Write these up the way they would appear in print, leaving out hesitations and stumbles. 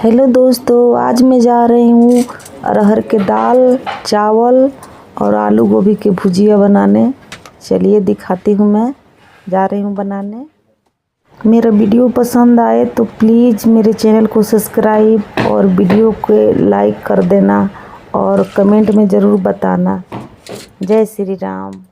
Hello दोस्तों, आज मैं जा रही हूँ अरहर के दाल, चावल और आलू गोभी की भुजिया बनाने। चलिए दिखाती हूँ, मैं जा रही हूँ बनाने। मेरा वीडियो पसंद आए तो प्लीज़ मेरे चैनल को सब्सक्राइब और वीडियो को लाइक कर देना और कमेंट में ज़रूर बताना। जय श्री राम।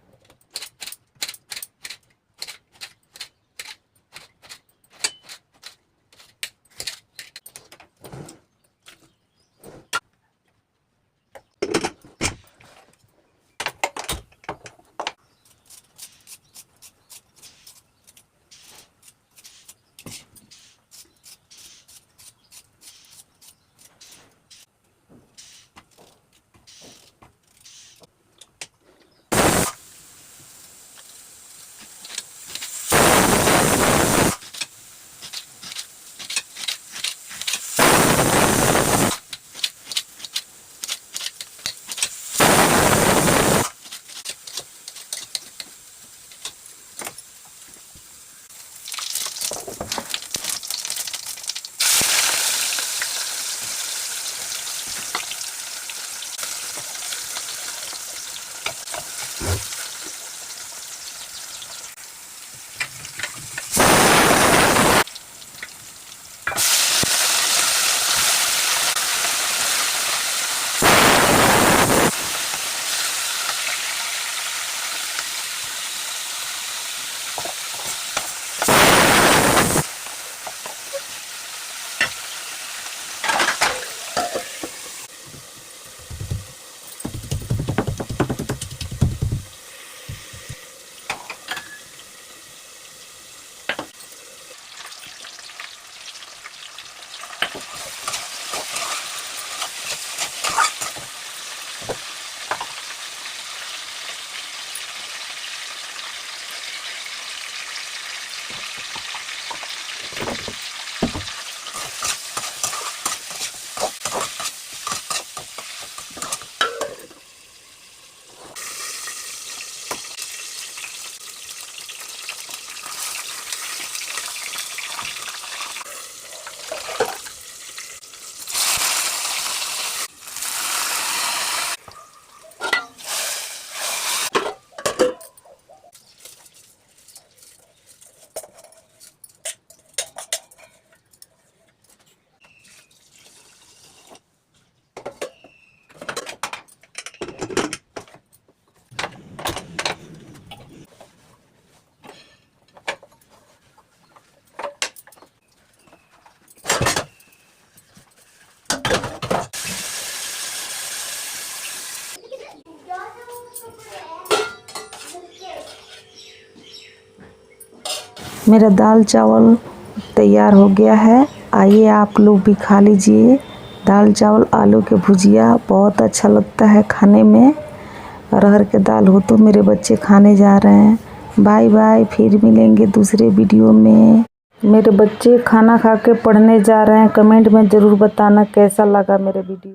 मेरा दाल चावल तैयार हो गया है। आइए आप लोग भी खा लीजिए। दाल चावल आलू के भुजिया बहुत अच्छा लगता है खाने में। अरहर के दाल हो तो मेरे बच्चे खाने जा रहे हैं। बाय बाय, फिर मिलेंगे दूसरे वीडियो में। मेरे बच्चे खाना खा के पढ़ने जा रहे हैं। कमेंट में ज़रूर बताना कैसा लगा मेरे वीडियो।